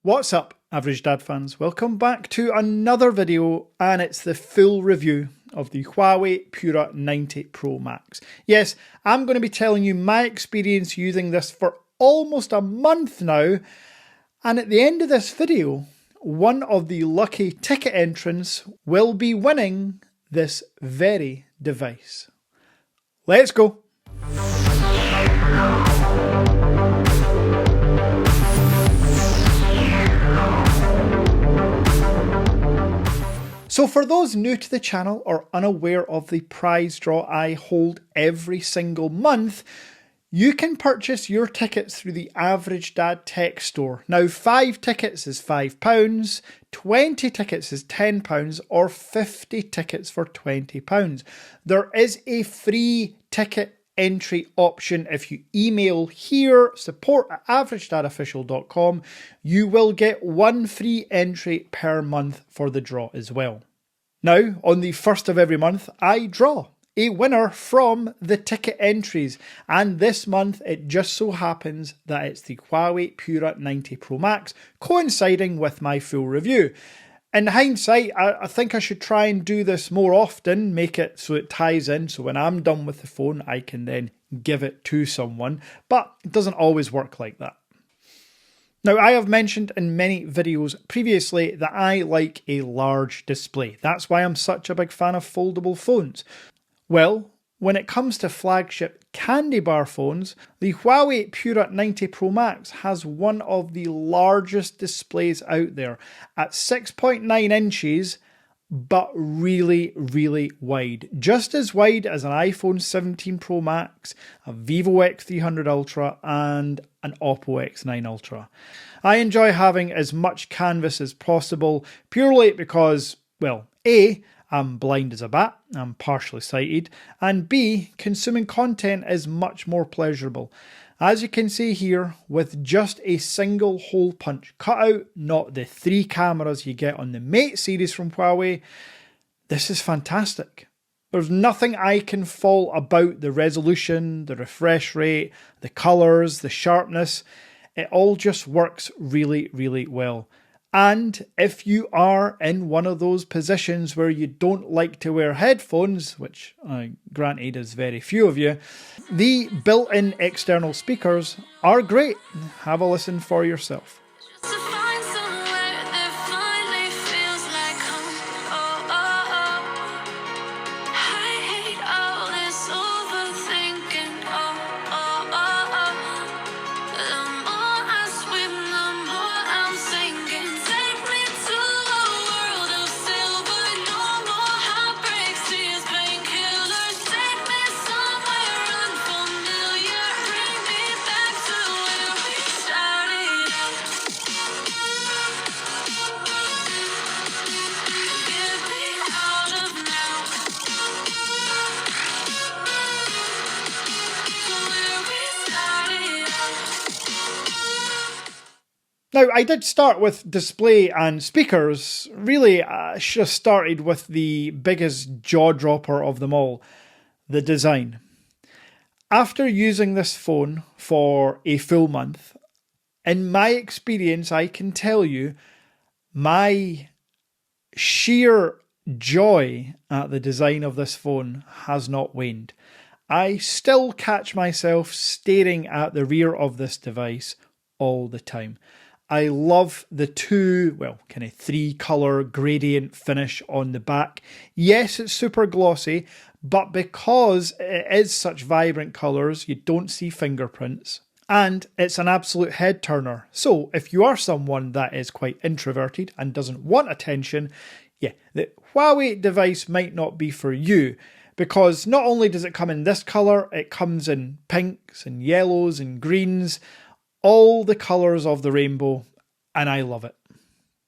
What's up, Average Dad fans? Welcome back to another video, and it's the full review of the Huawei Pura 90 Pro Max. Yes, I'm going to be telling you my experience using this for almost a month now, and at the end of this video, one of the lucky ticket entrants will be winning this very device. Let's go! So for those new to the channel or unaware of the prize draw I hold every single month, you can purchase your tickets through the Average Dad Tech Store. Now 5 tickets is £5, 20 tickets is £10 or 50 tickets for £20. There is a free ticket entry option. If you email here, support@averagedadofficial.com, you will get one free entry per month for the draw as well. Now, on the first of every month, I draw a winner from the ticket entries, and this month it just so happens that it's the Huawei Pura 90 Pro Max, coinciding with my full review. In hindsight, I think I should try and do this more often, make it so it ties in, so when I'm done with the phone, I can then give it to someone, but it doesn't always work like that. Now, I have mentioned in many videos previously that I like a large display. That's why I'm such a big fan of foldable phones. Well, when it comes to flagship candy bar phones, the Huawei Pura 90 Pro Max has one of the largest displays out there at 6.9 inches, but really, really wide. Just as wide as an iPhone 17 Pro Max, a Vivo X300 Ultra, and an Oppo X9 Ultra. I enjoy having as much canvas as possible, purely because, well, A, I'm blind as a bat, I'm partially sighted, and B, consuming content is much more pleasurable. As you can see here, with just a single hole punch cutout, not the 3 cameras you get on the Mate series from Huawei, this is fantastic. There's nothing I can fault about the resolution, the refresh rate, the colours, the sharpness. It all just works really, really well. And if you are in one of those positions where you don't like to wear headphones, which granted is very few of you, the built-in external speakers are great. Have a listen for yourself. Now, I did start with display and speakers. Really, I should have started with the biggest jaw-dropper of them all, the design. After using this phone for a full month, in my experience, I can tell you, my sheer joy at the design of this phone has not waned. I still catch myself staring at the rear of this device all the time. I love the 3 colour gradient finish on the back. Yes, it's super glossy, but because it is such vibrant colours, you don't see fingerprints. And it's an absolute head turner. So if you are someone that is quite introverted and doesn't want attention, yeah, the Huawei device might not be for you. Because not only does it come in this colour, it comes in pinks and yellows and greens, all the colours of the rainbow, and I love it.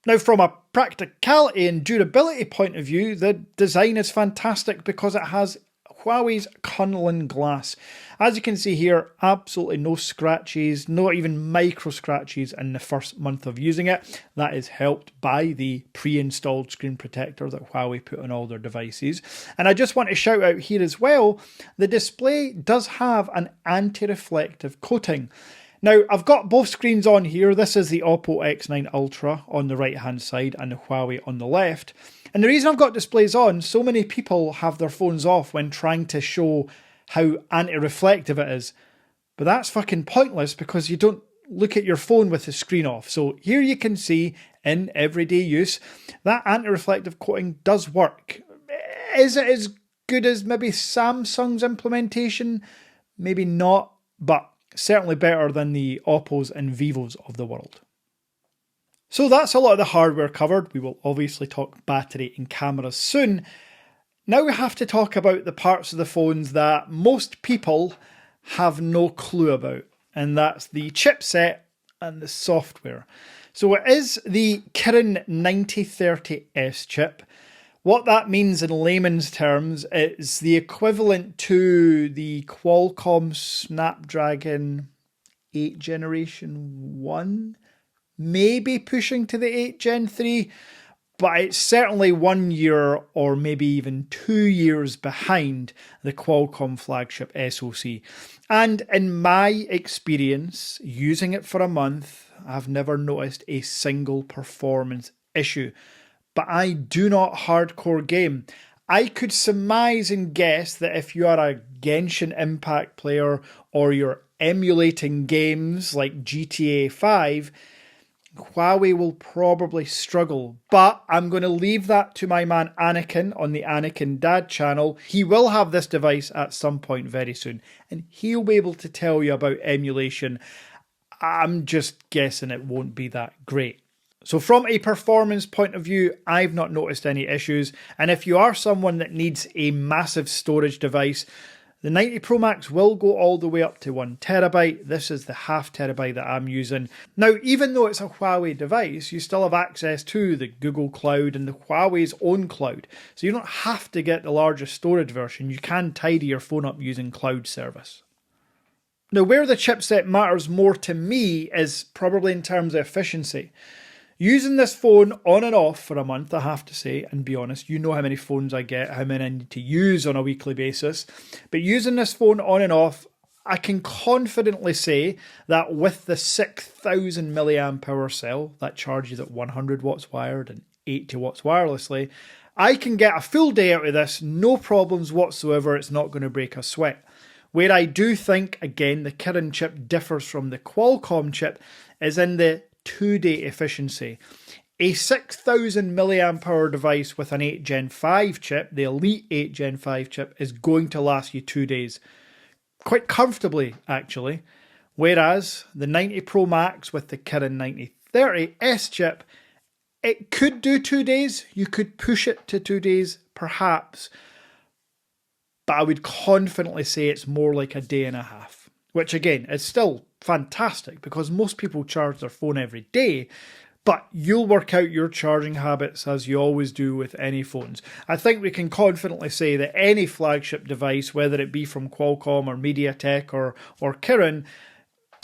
Now, from a practicality and durability point of view, the design is fantastic because it has Huawei's Kunlun glass. As you can see here, absolutely no scratches, not even micro scratches in the first month of using it. That is helped by the pre-installed screen protector that Huawei put on all their devices. And I just want to shout out here as well, the display does have an anti-reflective coating. Now, I've got both screens on here. This is the Oppo X9 Ultra on the right hand side and the Huawei on the left. And the reason I've got displays on, so many people have their phones off when trying to show how anti-reflective it is. But that's fucking pointless because you don't look at your phone with the screen off. So here you can see in everyday use that anti-reflective coating does work. Is it as good as maybe Samsung's implementation? Maybe not, but certainly better than the Oppos and Vivos of the world. So that's a lot of the hardware covered. We will obviously talk battery and cameras soon. Now we have to talk about the parts of the phones that most people have no clue about, and that's the chipset and the software. So it is the Kirin 9030S chip. What that means in layman's terms is the equivalent to the Qualcomm Snapdragon 8 Generation 1, maybe pushing to the 8 Gen 3, but it's certainly 1 year or maybe even 2 years behind the Qualcomm flagship SoC. And in my experience, using it for a month, I've never noticed a single performance issue. But I do not hardcore game. I could surmise and guess that if you are a Genshin Impact player or you're emulating games like GTA 5, Huawei will probably struggle. But I'm going to leave that to my man Anakin on the Anakin Dad Channel. He will have this device at some point very soon, and he'll be able to tell you about emulation. I'm just guessing it won't be that great. So from a performance point of view, I've not noticed any issues. And if you are someone that needs a massive storage device, the 90 Pro Max will go all the way up to 1 terabyte. This is the half terabyte that I'm using. Now, even though it's a Huawei device, you still have access to the Google Cloud and the Huawei's own cloud. So you don't have to get the largest storage version. You can tidy your phone up using cloud service. Now, where the chipset matters more to me is probably in terms of efficiency. Using this phone on and off for a month, I have to say, and be honest, you know how many phones I get, how many I need to use on a weekly basis. But using this phone on and off, I can confidently say that with the 6,000 milliamp hour cell that charges at 100 watts wired and 80 watts wirelessly, I can get a full day out of this, no problems whatsoever. It's not going to break a sweat. Where I do think, again, the Kirin chip differs from the Qualcomm chip is in the 2-day efficiency. A 6,000 milliamp hour device with an 8 Gen 5 chip, the Elite 8 Gen 5 chip, is going to last you 2 days. Quite comfortably, actually. Whereas the 90 Pro Max with the Kirin 9030S chip, it could do 2 days. You could push it to 2 days, perhaps. But I would confidently say it's more like a day and a half. Which again, is still fantastic because most people charge their phone every day, but you'll work out your charging habits as you always do with any phones. I think we can confidently say that any flagship device, whether it be from Qualcomm or MediaTek or Kirin,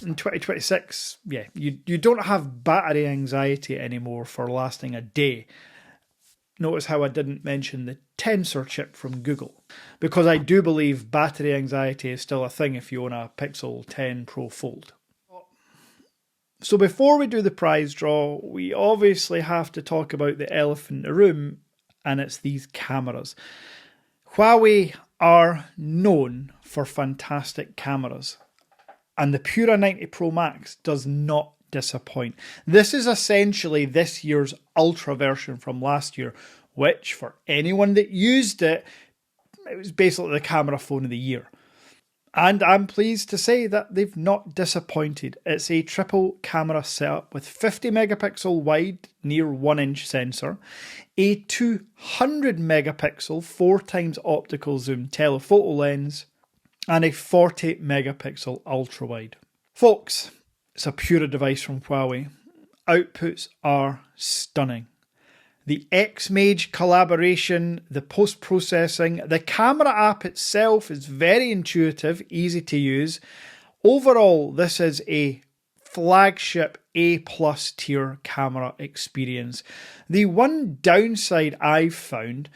in 2026, you don't have battery anxiety anymore for lasting a day. Notice how I didn't mention the Tensor chip from Google, because I do believe battery anxiety is still a thing if you own a Pixel 10 Pro Fold. So before we do the prize draw, we obviously have to talk about the elephant in the room, and it's these cameras. Huawei are known for fantastic cameras, and the Pura 90 Pro Max does not disappoint. This is essentially this year's Ultra version from last year, which for anyone that used it, it was basically the camera phone of the year. And I'm pleased to say that they've not disappointed. It's a triple camera setup with 50 megapixel wide near 1-inch sensor, a 200 megapixel 4x optical zoom telephoto lens, and a 40 megapixel ultra wide. Folks, it's a Pura device from Huawei. Outputs are stunning. The X-Mage collaboration, the post-processing, the camera app itself is very intuitive, easy to use. Overall, this is a flagship A+ tier camera experience. The one downside I've found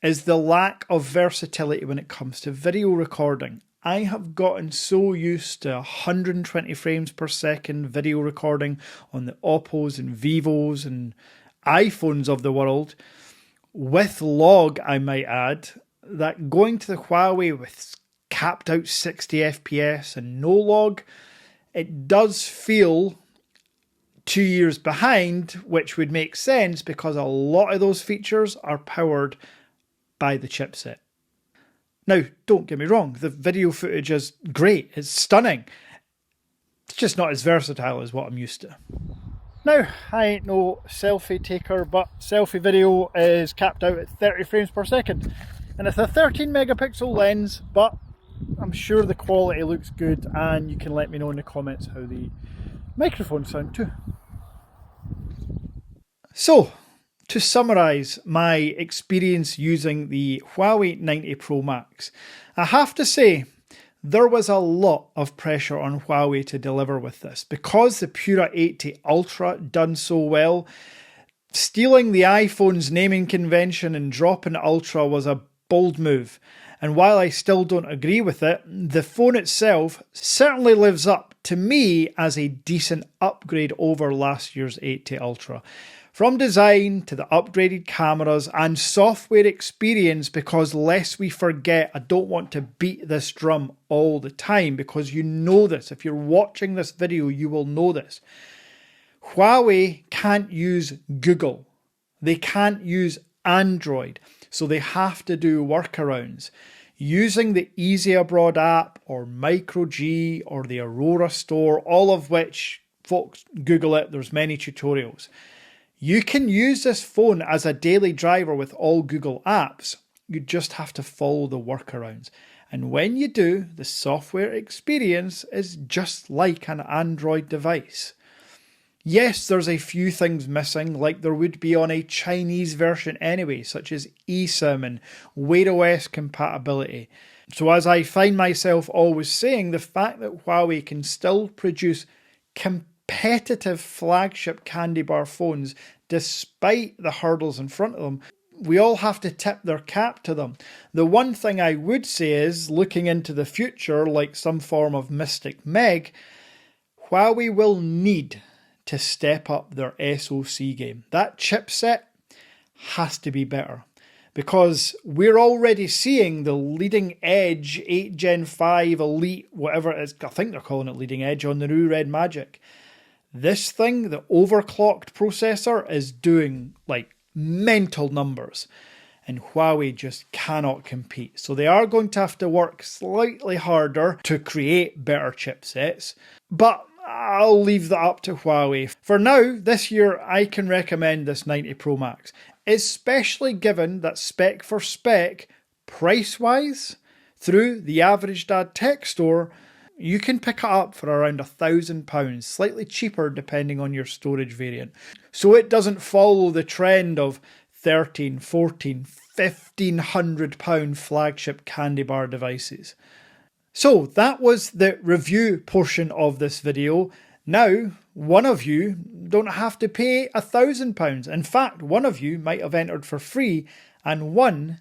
is the lack of versatility when it comes to video recording. I have gotten so used to 120 frames per second video recording on the Oppos and Vivos and iPhones of the world, with log I might add, that going to the Huawei with capped out 60 FPS and no log, it does feel 2 years behind, which would make sense because a lot of those features are powered by the chipset. Now, don't get me wrong, the video footage is great, it's stunning. It's just not as versatile as what I'm used to. Now, I ain't no selfie taker, but selfie video is capped out at 30 frames per second. And it's a 13 megapixel lens, but I'm sure the quality looks good, and you can let me know in the comments how the microphones sound too. So, to summarise my experience using the Huawei 90 Pro Max, I have to say there was a lot of pressure on Huawei to deliver with this. Because the Pura 80 Ultra done so well, stealing the iPhone's naming convention and dropping Ultra was a bold move. And while I still don't agree with it, the phone itself certainly lives up to me as a decent upgrade over last year's 80 Ultra. From design to the upgraded cameras and software experience, because lest we forget, I don't want to beat this drum all the time because you know this. If you're watching this video, you will know this. Huawei can't use Google. They can't use Android. So they have to do workarounds. Using the Easy Abroad app or Micro G or the Aurora store, all of which, folks, Google it, there's many tutorials. You can use this phone as a daily driver with all Google apps. You just have to follow the workarounds. And when you do, the software experience is just like an Android device. Yes, there's a few things missing, like there would be on a Chinese version anyway, such as eSIM and Wear OS compatibility. So as I find myself always saying, the fact that Huawei can still produce competitive flagship candy bar phones despite the hurdles in front of them, we all have to tip their cap to them. The one thing I would say is, looking into the future like some form of Mystic Meg, Huawei will need to step up their SoC game. That chipset has to be better, because we're already seeing the leading edge 8 Gen 5 Elite, whatever it is, I think they're calling it leading edge, on the new Red Magic. This thing, the overclocked processor, is doing like mental numbers, and Huawei just cannot compete. So they are going to have to work slightly harder to create better chipsets, but I'll leave that up to Huawei. For now, this year, I can recommend this 90 Pro Max, especially given that spec for spec, price-wise, through the Average Dad Tech Store, you can pick it up for around £1,000, slightly cheaper depending on your storage variant. So it doesn't follow the trend of £1,300, £1,400, £1,500 flagship candy bar devices. So that was the review portion of this video. Now, one of you don't have to pay £1,000. In fact, one of you might have entered for free and won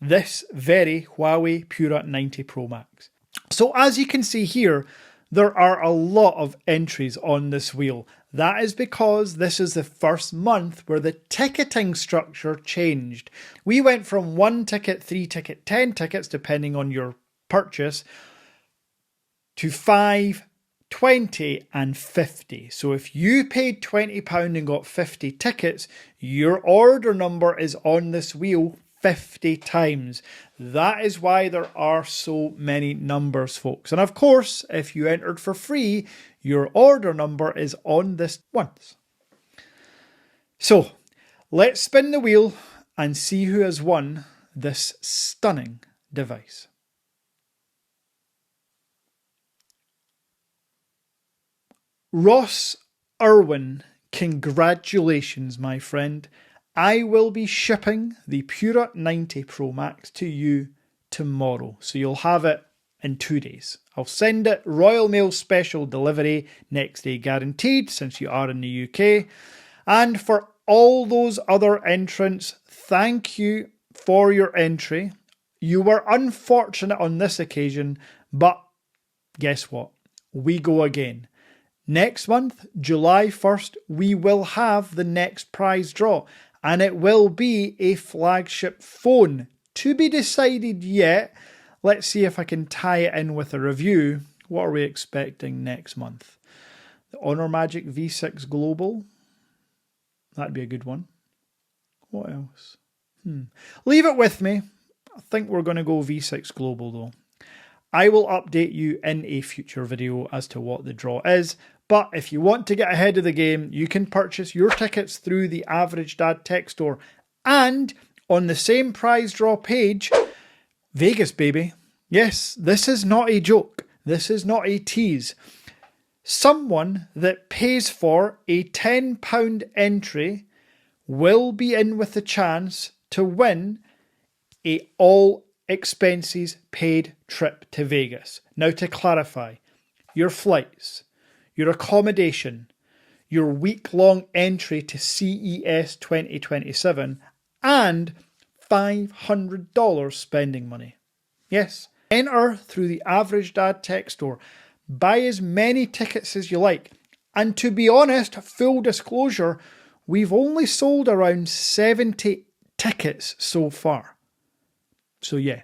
this very Huawei Pura 90 Pro Max. So as you can see here, there are a lot of entries on this wheel. That is because this is the first month where the ticketing structure changed. We went from 1 ticket, 3 ticket, 10 tickets, depending on your purchase, to 5, 20 and 50. So if you paid £20 and got 50 tickets, your order number is on this wheel 50 times. That is why there are so many numbers, folks. And of course, if you entered for free, your order number is on this once. So let's spin the wheel and see who has won this stunning device. Ross Irwin, congratulations, my friend. I will be shipping the Pura 90 Pro Max to you tomorrow, so you'll have it in 2 days. I'll send it Royal Mail special delivery, next day guaranteed, since you are in the UK. And for all those other entrants, thank you for your entry. You were unfortunate on this occasion, but guess what? We go again. Next month, July 1st, we will have the next prize draw, and it will be a flagship phone. To be decided yet. Let's see if I can tie it in with a review. What are we expecting next month? The Honor Magic V6 Global. That'd be a good one. What else? Leave it with me. I think we're going to go V6 Global though. I will update you in a future video as to what the draw is. But if you want to get ahead of the game, you can purchase your tickets through the Average Dad Tech Store. And on the same prize draw page, Vegas, baby. Yes, this is not a joke. This is not a tease. Someone that pays for a £10 entry will be in with the chance to win a all expenses paid trip to Vegas. Now, to clarify, your flights, your accommodation, your week-long entry to CES 2027, and $500 spending money. Yes, enter through the Average Dad Tech Store. Buy as many tickets as you like. And to be honest, full disclosure, we've only sold around 70 tickets so far. So yeah,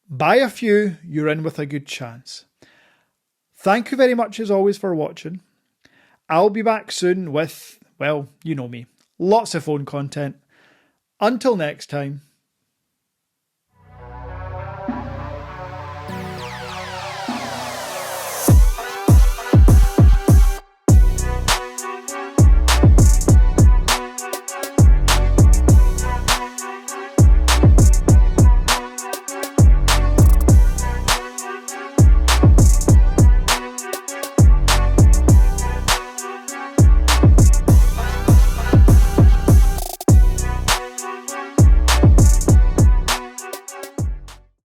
buy a few, you're in with a good chance. Thank you very much as always for watching. I'll be back soon with, well, you know me, lots of phone content. Until next time.